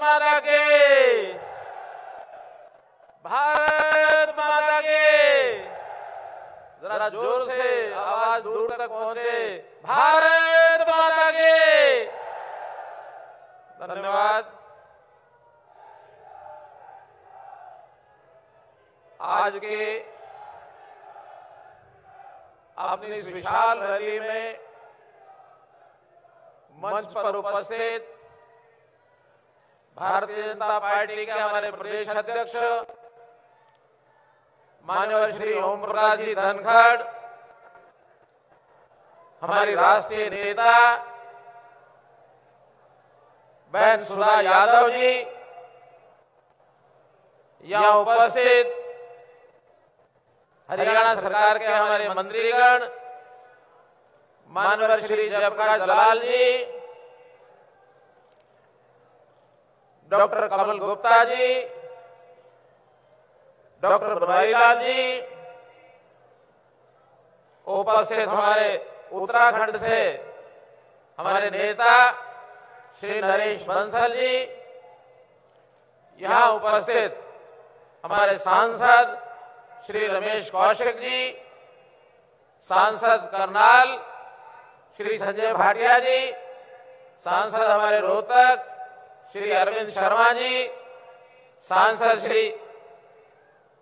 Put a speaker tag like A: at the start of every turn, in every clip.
A: माता के, भारत माता के। जरा जोर से आवाज दूर तक पहुंचे, भारत माता के। धन्यवाद। आज के अपनी इस विशाल रैली में मंच पर उपस्थित भारतीय जनता पार्टी के हमारे प्रदेश अध्यक्ष माननीय श्री ओम प्रकाश जी धनखड़, हमारी राष्ट्रीय नेता बहन सुधा यादव जी, यहां उपस्थित हरियाणा सरकार के हमारे मंत्रीगण माननीय श्री जयप्रकाश दलाल जी, डॉक्टर कमल गुप्ता जी, डॉक्टर बनवारीलाल जी, उपस्थित हमारे उत्तराखंड से हमारे नेता श्री नरेश बंसल जी, यहां उपस्थित हमारे सांसद श्री रमेश कौशिक जी, सांसद करनाल श्री संजय भाटिया जी, सांसद हमारे रोहतक श्री अरविंद शर्मा जी, सांसद श्री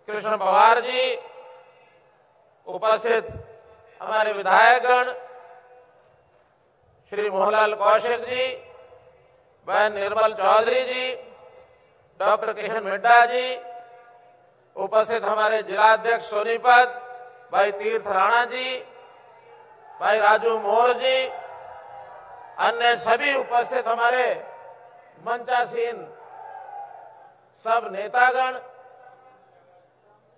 A: कृष्ण पवार जी, उपस्थित हमारे विधायकगण श्री मोहनलाल कौशिक जी, बहन निर्मल चौधरी जी, डॉक्टर किशन मिड्डा जी, उपस्थित हमारे जिलाध्यक्ष सोनीपत भाई तीर्थ राणा जी, भाई राजू मोर जी, अन्य सभी उपस्थित हमारे मंचासीन सब नेतागण,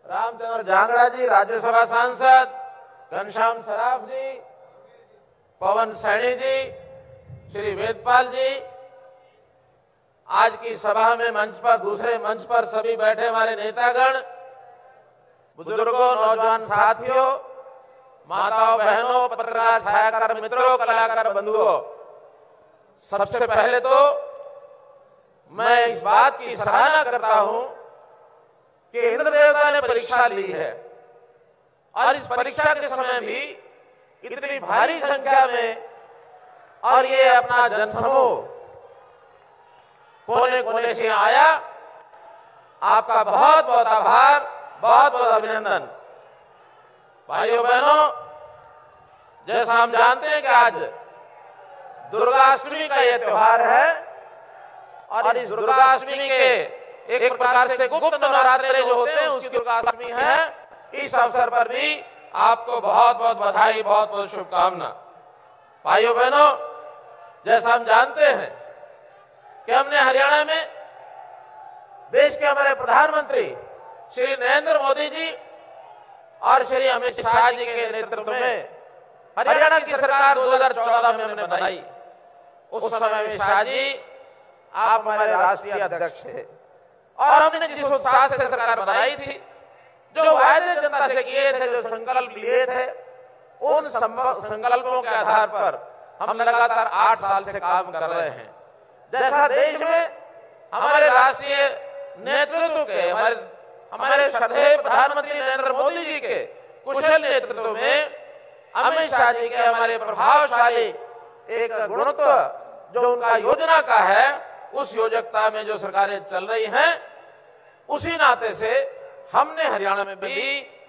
A: रामचंद्र जांगड़ा जी राज्यसभा सांसद, घनश्याम सराफ जी, पवन सैनी जी, श्री वेदपाल जी, आज की सभा में मंच पर, दूसरे मंच पर सभी बैठे हमारे नेतागण, बुजुर्गों, नौजवान साथियों, माताओं, बहनों, पत्रकार, छायाकार मित्रों, कलाकार बंधुओं, सबसे पहले तो मैं इस बात की सराहना करता हूं कि इंद्र देवता ने परीक्षा ली है और इस परीक्षा के समय भी इतनी भारी संख्या में और ये अपना जनसमूह कोने कोने से आया। आपका बहुत बहुत आभार, बहुत बहुत अभिनंदन। भाइयों बहनों, जैसा हम जानते हैं कि आज दुर्गाष्टमी का ये त्योहार है और इस दुर्गाष्टमी के एक प्रकार से गुप्त नवरात्रे जो होते हैं उसकी दुर्गाष्टमी है। इस अवसर पर भी आपको बहुत बहुत बधाई, बहुत बहुत शुभकामना। भाइयों बहनों, जैसा हम जानते हैं कि हमने हरियाणा में देश के हमारे प्रधानमंत्री श्री नरेंद्र मोदी जी और श्री अमित शाह जी के नेतृत्व में हरियाणा की सरकार 2014 में हमने बनाई। उस समय में शाह जी आप हमारे राष्ट्रीय अध्यक्ष थे और हमने जिस उत्साह से सरकार बनाई थी, जो वायदे जनता से किए थे, जो संकल्प लिए थे, उन संकल्पों के आधार पर हम लगातार 8 साल से काम कर रहे हैं। जैसा देश में हमारे राष्ट्रीय नेतृत्व के, हमारे श्रद्धेय प्रधानमंत्री नरेंद्र मोदी जी के कुशल नेतृत्व में अमित शाह जी के हमारे प्रभावशाली एक गुणत्व जो उनका योजना का है, उस योजकता में जो सरकारें चल रही हैं, उसी नाते से हमने हरियाणा में भी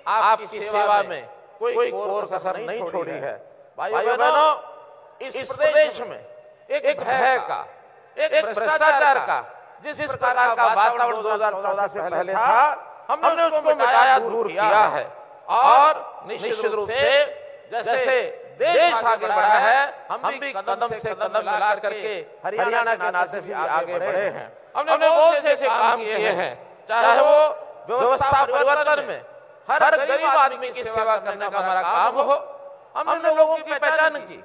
A: आपकी सेवा में कोई कोर कसर नहीं छोड़ी है। भाइयों बहनों, इस प्रदेश में एक भय का, एक भ्रष्टाचार का जिस प्रकार का वातावरण 2014 से पहले था, हमने उसको मिटाया, दूर किया है और निश्चित रूप से जैसे देश आगे बढ़ा है, हम भी कदम से कदम मिला करके हरियाणा के नाते से आगे बढ़े हैं। हमने बहुत से ऐसे काम किए हैं, चाहे वो व्यवस्था परिवर्तन में हर गरीब आदमी की सेवा करने का हमारा काम हो। हमने लोगों की पहचान की।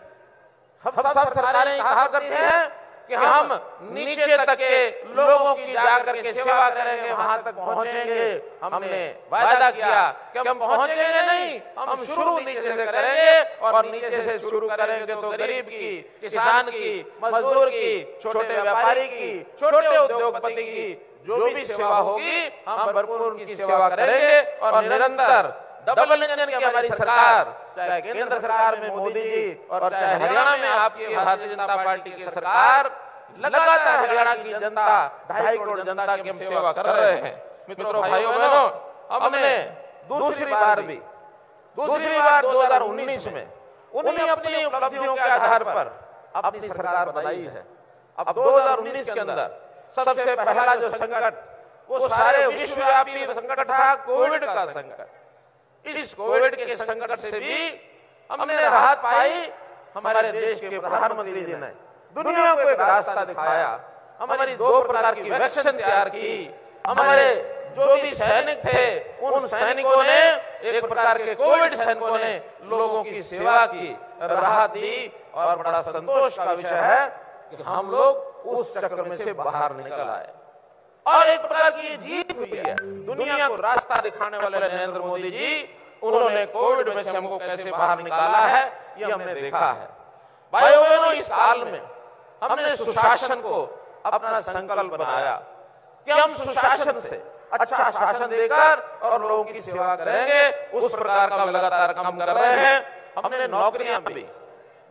A: हम सब सरकारें कहा करते हैं कि हम नीचे तक के लोगों की जाकर के सेवा करेंगे, वहां तक पहुंचेंगे। हमने वादा किया कि हम पहुंचेंगे नहीं, हम शुरू नीचे से करेंगे और नीचे से शुरू करेंगे तो गरीब की, किसान की, मजदूर की, छोटे व्यापारी की, छोटे उद्योगपति की जो भी सेवा होगी हम भरपूर उनकी सेवा करेंगे। और निरंतर डबल इंजन की हमारी सरकार, चाहे केंद्र सरकार में मोदी जी और चाहे हरियाणा में आपकी भारतीय जनता पार्टी की सरकार, लगातार हरियाणा की जनता, 2.5 करोड़ जनता की हम सेवा कर रहे हैं। मित्रों, भाइयों बहनों, हमने दूसरी बार 2019 में उन्हीं अपनी उपलब्धियों के आधार पर अपनी सरकार बनाई है। अब 2019 के अंदर सबसे पहला जो संकट, वो सारे विश्वव्यापी संकट था, कोविड का संकट। इस कोविड के संकट से भी हमने राहत पाई। हमारे देश के प्रधानमंत्री जी ने दुनिया को एक रास्ता दिखाया। हमारी 2 प्रकार की वैक्सीन तैयार की। हमारे जो भी सैनिक थे उन सैनिकों ने, एक प्रकार के कोविड सैनिकों ने लोगों की सेवा की, राहत दी। और बड़ा संतोष का विषय है कि हम लोग उस चक्र में से बाहर निकल आए और एक प्रकार की जीत हुई है। दुनिया को रास्ता दिखाने वाले नरेंद्र मोदी जी, उन्होंने कोविड में से हमको कैसे बाहर निकाला है ये हमने देखा है। भाइयों बहनों, इस काल में हमने सुशासन को अपना संकल्प बनाया कि हम सुशासन से अच्छा शासन देकर और लोगों की सेवा करेंगे। उस प्रकार का लगातार काम कर रहे हैं। हमने नौकरियां भी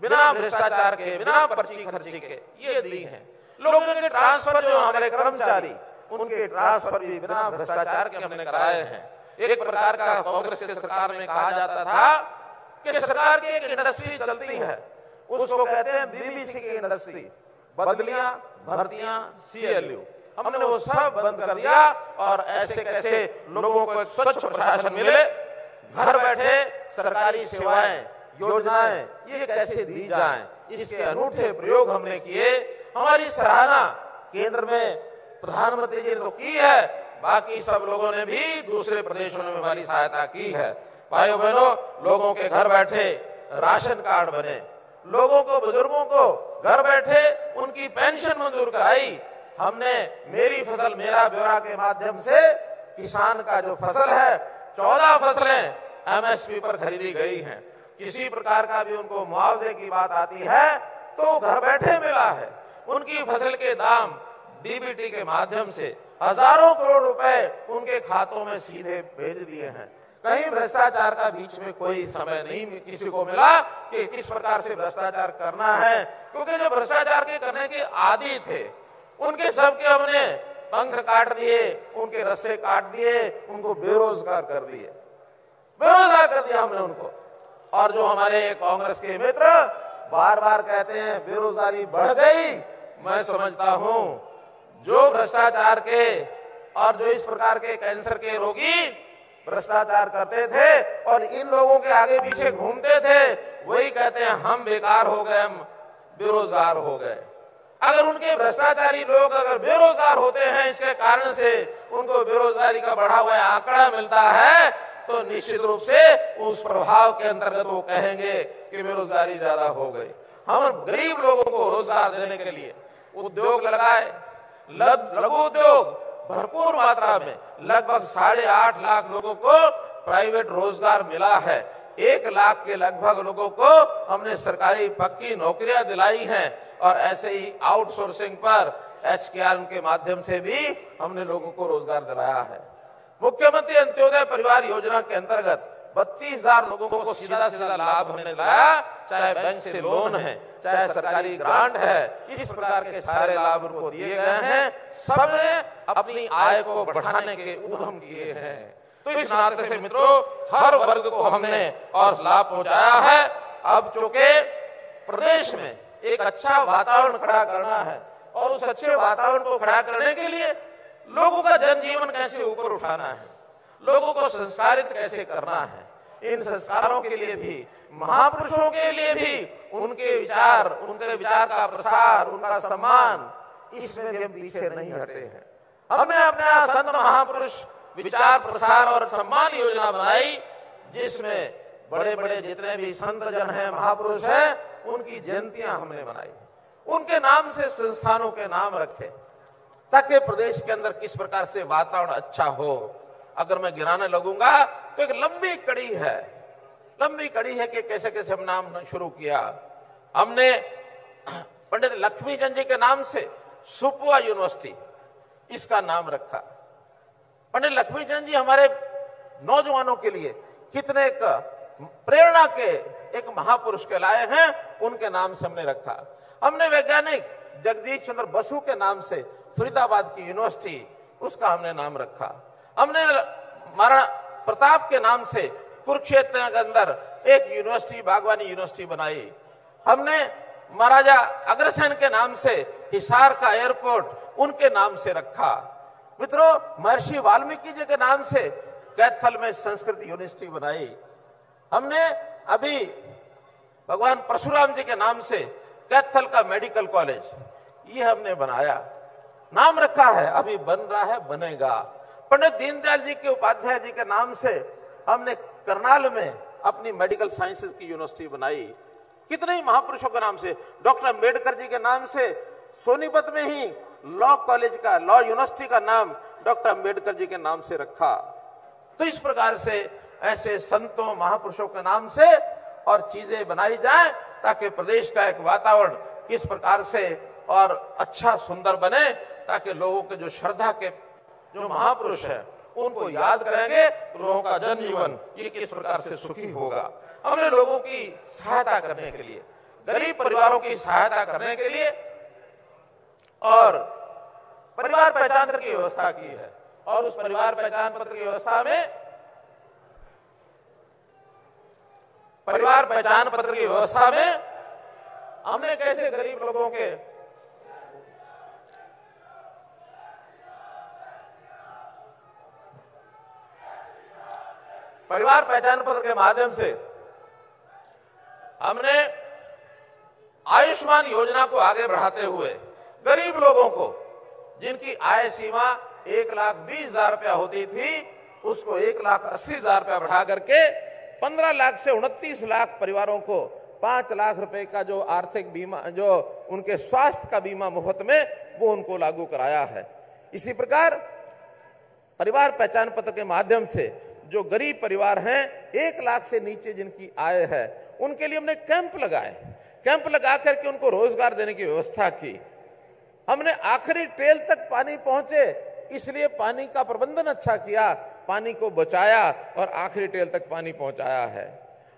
A: बिना भ्रष्टाचार के, बिना पर्ची खर्ची के ये दी हैं। लोगों के ट्रांसफर, जो हमारे कर्मचारी, उनके ट्रांसफर भी बिना भ्रष्टाचार के हमने कराए हैं। एक प्रकार का कांग्रेस की सरकार में कहा जाता था कि सरकार की एक इंडस्ट्री चलती है, उसको कहते हैं बीबीसी की इंडस्ट्री, बदलियां, भर्तियां, CLU। हमने वो सब बंद कर दिया और ऐसे कैसे लोगों को स्वच्छ प्रशासन मिले, घर बैठे सरकारी सेवाएं, योजनाएं ये कैसे दी जाएं, इसके अनूठे प्रयोग हमने किए। हमारी सराहना केंद्र में प्रधानमंत्री जी ने तो की है, बाकी सब लोगों ने भी दूसरे प्रदेशों में हमारी सहायता की है। भाइयों बहनों, लोगों के घर बैठे राशन कार्ड बने, लोगों को, बुजुर्गों को घर बैठे उनकी पेंशन मंजूर कराई। हमने मेरी फसल मेरा ब्यौरा के माध्यम से किसान का जो फसल है, 14 फसलें MSP पर खरीदी गई हैं। किसी प्रकार का भी उनको मुआवजे की बात आती है तो घर बैठे मिला है। उनकी फसल के दाम DBT के माध्यम से हजारों करोड़ रुपए उनके खातों में सीधे भेज दिए हैं। कहीं भ्रष्टाचार का बीच में कोई समय नहीं किसी को मिला कि किस प्रकार से भ्रष्टाचार करना है, क्योंकि जो भ्रष्टाचार के करने के आदी थे उनके सबके हमने पंख काट दिए, उनके रस्से काट दिए, उनको बेरोजगार कर दिए, बेरोजगार कर दिया हमने उनको। और जो हमारे कांग्रेस के मित्र बार बार कहते हैं बेरोजगारी बढ़ गई, मैं समझता हूं जो भ्रष्टाचार के और जो इस प्रकार के कैंसर के रोगी भ्रष्टाचार करते थे और इन लोगों के आगे पीछे घूमते थे, वही कहते हैं हम बेकार हो गए, हम बेरोजगार हो गए। अगर उनके भ्रष्टाचारी लोग अगर बेरोजगार होते हैं, इसके कारण से उनको बेरोजगारी का बढ़ा हुआ आंकड़ा मिलता है, तो निश्चित रूप से उस प्रभाव के अंतर्गत वो कहेंगे कि बेरोजगारी ज्यादा हो गई। हम गरीब लोगों को रोजगार देने के लिए उद्योग लगाए, लघु उद्योग भरपूर मात्रा में, लगभग 8.5 लाख लोगों को प्राइवेट रोजगार मिला है। 1 लाख के लगभग लोगों को हमने सरकारी पक्की नौकरियां दिलाई हैं और ऐसे ही आउटसोर्सिंग पर HKR के माध्यम से भी हमने लोगों को रोजगार दिलाया है। मुख्यमंत्री अंत्योदय परिवार योजना के अंतर्गत 32,000 लोगों को सीधा सीधा लाभ हमने दिलाया, चाहे बैंक से लोन है, चाहे सरकारी ग्रांट है, इस प्रकार के सारे लाभ उनको दिए गए हैं। सबने अपनी आय को बढ़ाने के उद्यम किए हैं। तो इस नाते से मित्रों, हर वर्ग को हमने और लाभ पहुंचाया है। अब चूंकि प्रदेश में एक अच्छा वातावरण खड़ा करना है और उस अच्छे वातावरण को खड़ा करने के लिए लोगों का जनजीवन कैसे ऊपर उठाना है, लोगों को संस्कारित कैसे करना है, इन संस्कारों के लिए भी, महापुरुषों के लिए भी उनके विचार का प्रसार, उनका सम्मान, इसमें भी हम पीछे नहीं हटे हैं। हमने अपना संत महापुरुष विचार प्रसार और सम्मान योजना बनाई, जिसमें बड़े बड़े जितने भी संत जन हैं, महापुरुष हैं, उनकी जयंतियां हमने बनाई, उनके नाम से संस्थानों के नाम रखे, ताकि प्रदेश के अंदर किस प्रकार से वातावरण अच्छा हो। अगर मैं गिनाने लगूंगा तो एक लंबी कड़ी है कि कैसे कैसे हम नाम शुरू किया। हमने पंडित लक्ष्मीचंद जी के नाम से सुपुआ यूनिवर्सिटी इसका नाम रखा। पंडित लक्ष्मीचंद जी हमारे नौजवानों के लिए कितने एक प्रेरणा के एक महापुरुष कहलाए हैं, उनके नाम से हमने रखा। हमने वैज्ञानिक जगदीश चंद्र बसु के नाम से फरीदाबाद की यूनिवर्सिटी उसका हमने नाम रखा। हमने महाराणा प्रताप के नाम से कुरुक्षेत्र के अंदर एक यूनिवर्सिटी बागवानी यूनिवर्सिटी बनाई। हमने महाराजा अग्रसेन के नाम से हिसार का एयरपोर्ट उनके नाम से रखा। मित्रों, महर्षि वाल्मीकि जी के नाम से कैथल में संस्कृत यूनिवर्सिटी बनाई। हमने अभी भगवान परशुराम जी के नाम से कैथल का मेडिकल कॉलेज ये हमने बनाया, नाम रखा है, अभी बन रहा है, बनेगा। पंडित दीनदयाल जी के उपाध्याय जी के नाम से हमने करनाल में अपनी मेडिकल साइंसेज की यूनिवर्सिटी बनाई। कितने ही महापुरुषों के नाम से, डॉक्टर अम्बेडकर जी के नाम से सोनीपत में ही लॉ कॉलेज का, लॉ यूनिवर्सिटी का नाम डॉक्टर अम्बेडकर जी के नाम से रखा। तो इस प्रकार से ऐसे संतों महापुरुषों के नाम से और चीजें बनाई जाएं, ताकि प्रदेश का एक वातावरण किस प्रकार से और अच्छा सुंदर बने, ताकि लोगों के जो श्रद्धा के जो महापुरुष है उनको याद करेंगे तो लोगों का जनजीवन ये किस प्रकार से सुखी होगा। हमने लोगों की सहायता करने के लिए, गरीब परिवारों की सहायता करने के लिए और परिवार पहचान पत्र की व्यवस्था की है। और उस परिवार पहचान पत्र की व्यवस्था में हमने कैसे गरीब लोगों के परिवार पहचान पत्र के माध्यम से हमने आयुष्मान योजना को आगे बढ़ाते हुए गरीब लोगों को, जिनकी आय सीमा 1,20,000 रुपया होती थी, उसको 1,80,000 रुपया बढ़ा करके 15 लाख से 29 लाख परिवारों को 5 लाख रुपए का जो आर्थिक बीमा, जो उनके स्वास्थ्य का बीमा मुफ्त में, वो उनको लागू कराया है। इसी प्रकार परिवार पहचान पत्र के माध्यम से जो गरीब परिवार हैं, 1 लाख से नीचे जिनकी आय है, उनके लिए हमने कैंप लगा करके उनको रोजगार देने की व्यवस्था की। हमने आखिरी टेल तक पानी पहुंचे, इसलिए पानी का प्रबंधन अच्छा किया, पानी को बचाया और आखिरी टेल तक पानी पहुंचाया है।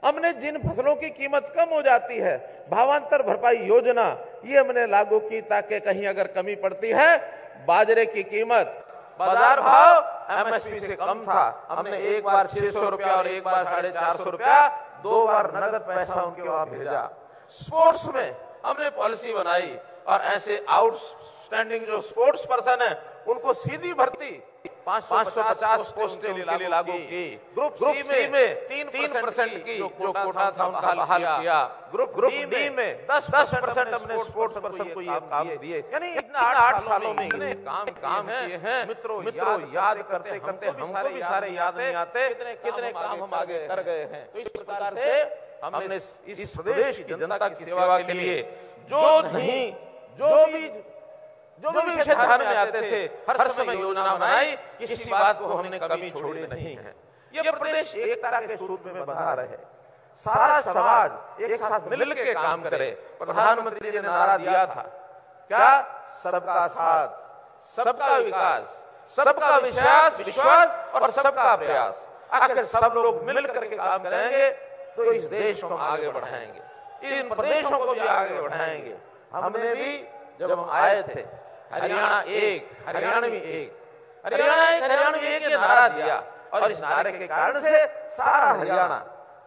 A: हमने जिन फसलों की कीमत कम हो जाती है, भावांतर भरपाई योजना ये हमने लागू की, ताकि कहीं अगर कमी पड़ती है, बाजरे की कीमत बाजार भाव एमएसपी से कम था, हमने एक बार 600 रुपया और एक बार 450 रुपया, 2 बार नगद पैसा उनके वहां भेजा। स्पोर्ट्स में हमने पॉलिसी बनाई और ऐसे आउटस्टैंडिंग जो स्पोर्ट्स पर्सन है उनको सीधी भर्ती 550 पोस्टें के लिए लागू की। ग्रुप सी में 3% की जो कोटा था उनका बहाल किया। ग्रुप डी में 10% हमने स्पोर्ट्स पर्सन को ये काम दिए। यानी इतना 8 सालों में इतने काम किए हैं। मित्रों याद करते हमको भी सारे याद नहीं आते कितने काम हम आगे कर गए हैं। तो इस प्रकार से हमने इस प्रदेश की जनता की सेवा के लिए जो भी विषय ध्यान में आते थे, हर समय योजना बनाई, किसी बात को हमने कमी छोड़ी नहीं है। ये प्रदेश एकता के सूत्र में बंधा रहे, सारा समाज एक साथ मिल के काम करे। प्रधानमंत्री जी ने नारा दिया था, क्या? सबका साथ, सबका विकास, सबका विश्वास और सबका प्रयास। आखिर सब लोग मिल करके काम करेंगे तो इस देश को आगे बढ़ाएंगे, इन प्रदेशों को भी आगे बढ़ाएंगे। हमने भी जब हम आए थे, हरियाणा एक, हरियाणवी एक ये नारा दिया और इस नारे के कारण से सारा हरियाणा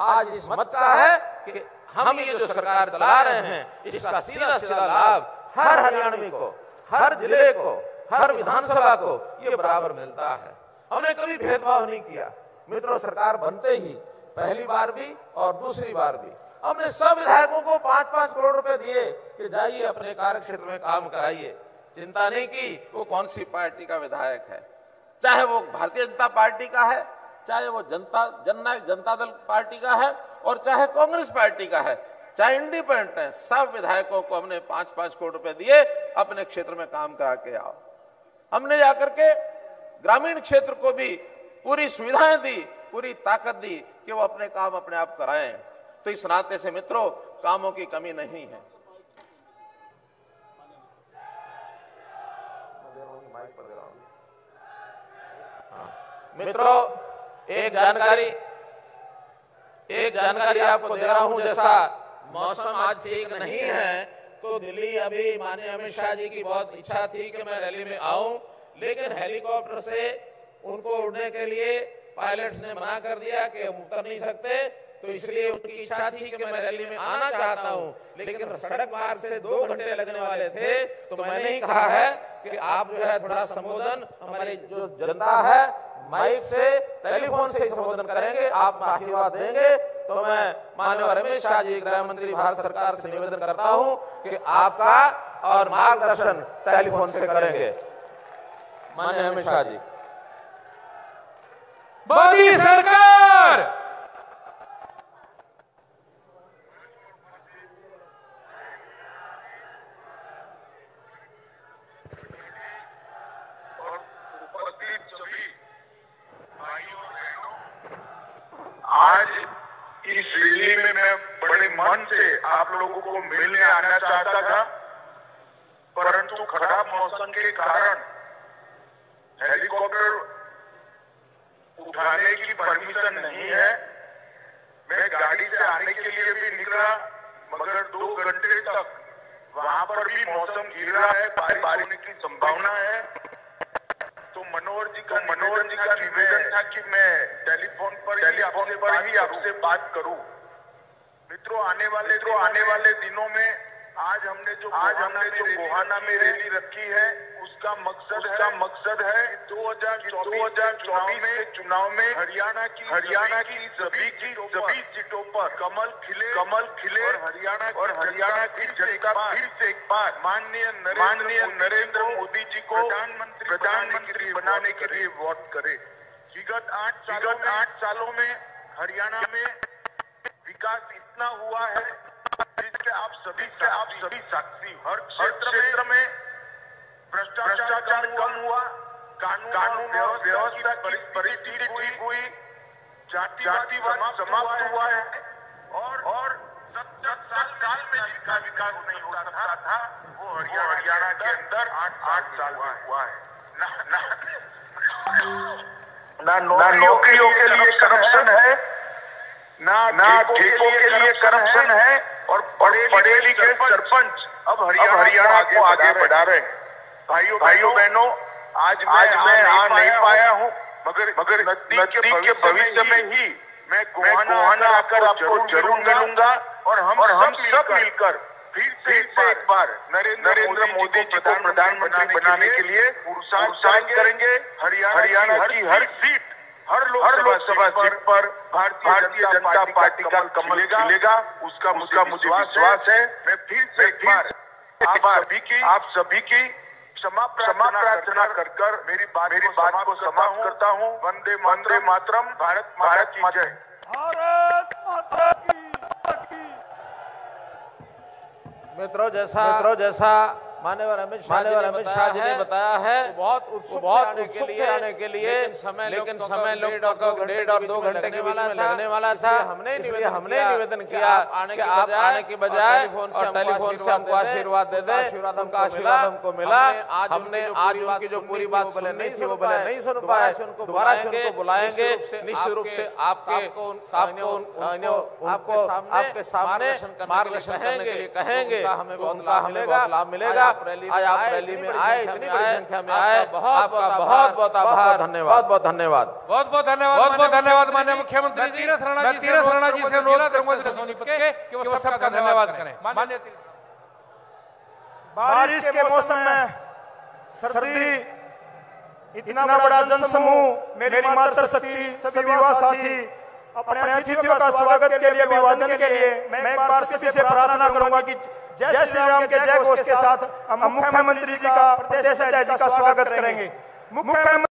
A: आज इस मत का है कि हम ये जो सरकार चला रहे हैं, इसका सीधा लाभ हर हरियाणवी को, हर जिले को, हर विधानसभा को ये बराबर मिलता है। हमने कभी भेदभाव नहीं किया। मित्रों, सरकार बनते ही पहली बार भी और दूसरी बार भी हमने सब विधायकों को 5-5 करोड़ रुपए दिए कि जाइए अपने कार्य क्षेत्र में काम कराइए। चिंता नहीं की वो कौन सी पार्टी का विधायक है, चाहे वो भारतीय जनता पार्टी का है, चाहे वो जननायक जनता दल पार्टी का है और चाहे कांग्रेस पार्टी का है। चाहे इंडिपेंडेंट हैं, सब विधायकों को हमने 5-5 करोड़ रुपए दिए, अपने क्षेत्र में काम करा के आओ। हमने जाकर के ग्रामीण क्षेत्र को भी पूरी सुविधाएं दी, पूरी ताकत दी कि वो अपने काम अपने आप कराएं। तो इस नाते से मित्रों, कामों की कमी नहीं है। मित्रों, एक जानकारी आपको दे रहा हूं। जैसा मौसम आज ठीक नहीं है, तो दिल्ली अभी माननीय अमित शाह जी की बहुत इच्छा थी कि मैं रैली में आऊं, लेकिन हेलीकॉप्टर से उनको उड़ने के लिए पायलट्स ने मना कर दिया कि हम उतर नहीं सकते। तो इसलिए उनकी इच्छा थी कि मैं रैली में आना चाहता हूं, लेकिन सड़क मार्ग से 2 घंटे लगने वाले थे। तो मैंने ही कहा है कि आप जो है थोड़ा संबोधन हमारी जो जनता है माइक से, टेलीफोन से संबोधन करेंगे, आप आशीर्वाद देंगे। तो मैं माननीय अमित शाह जी, गृह मंत्री भारत सरकार से निवेदन करता हूं कि आपका और मार्गदर्शन टेलीफोन से करेंगे। माननीय अमित शाह जी।
B: मोदी सरकार,
C: और उपस्थित सभी भाइयों और बहनों, आज इस रैली में मैं बड़े मन से आप लोगों को मिलने आना चाहता था, परंतु खराब मौसम के कारण हेलीकॉप्टर उठाने की परमिशन नहीं है। मैं गाड़ी से आने के लिए भी निकला, मगर 2 घंटे तक वहां पर भी मौसम गिर रहा है, बारिश होने की संभावना है। तो मनोहर जी का निवेदन था कि मैं टेलीफोन पर ही आपसे बात करूं। मित्रों, आने वाले दिनों में आज हमने जो गोहाना में रैली रखी है, उसका मकसद है 2024 में चुनाव में हरियाणा की सभी सीटों पर कमल खिले और हरियाणा की जनता फिर से एक बार माननीय नरेंद्र मोदी जी को प्रधानमंत्री बनाने के लिए वोट करे। विगत 8 सालों में हरियाणा में विकास इतना हुआ है जिसके आप सभी साक्षी। हर क्षेत्र में भ्रष्टाचार कम हुआ, कानून व्यवस्था की परिस्थिति ठीक हुई, जातिवाद समाप्त हुआ है और 70 साल में जिसका विकास नहीं हो सकता था, वो हरियाणा के अंदर 8 साल में हुआ है। ना नौकरियों के लिए करप्शन है, ना ठेकों के लिए करप्शन है, और पढ़े लिखे सरपंच अब हरियाणा को आगे बढ़ा रहे। भाइयों बहनों, आज मैं आ नहीं पाया हूँ, मगर नजदीक के भविष्य में ही मैं गोहाना आकर आपको जरूर मिलूंगा और हम सब मिलकर फिर से एक बार नरेंद्र मोदी जी को प्रधानमंत्री बनाने के लिए पुरुषार्थ करेंगे। हरियाणा की हर सीट, हर लोकसभा सीट पर भारतीय जनता पार्टी का कमल खिलेगा, उसका मुझे विश्वास है। मैं फिर से एक बार आप सभी की क्षमा प्रार्थना कर मेरी बात को समाप्त करता हूँ। वंदे मातरम। भारत की जय।
B: भारत माता की।
A: मित्रों, जैसा माननीय अमित शाह जी ने बताया है, बहुत उत्सुक आने के लिए, लेकिन समय लोग 1.5 और 2 घंटे के बीच में लगने वाला था। हमने निवेदन किया कि आप आने के बजाय टेलीफोन से हमको आशीर्वाद दे दें। उनका आशीर्वाद हमको मिला। हमने आज उनकी जो पूरी बात सुननी थी वो नहीं सुन पाए, दोबारा से उनको बुलाएंगे। निश्चित रूप से आपके सामने मार्गदर्शन कहेंगे, हमें बहुत लाभ मिलेगा। आज आप रैली में आए, इतनी बड़ी संख्या में आए, बहुत बहुत आभार, धन्यवाद, बहुत धन्यवाद माननीय मुख्यमंत्री जी।
B: तीरथ राणा जी से अनुरोध करूंगा सोनीपत के कि वो सबका धन्यवाद करें। माननीय
D: बारिश के मौसम में सर्दी, इतना बड़ा जनसमूह, मेरी मातृशक्ति, सभी युवा साथी, अपने अतिथियों का स्वागत के लिए, अभिवादन के लिए मैं एक बार सभी से प्रार्थना करूंगा कि जय श्री राम के जय घोष के साथ हम मुख्यमंत्री जी का, प्रदेश अध्यक्ष जी का स्वागत करेंगे। मुख्यमंत्री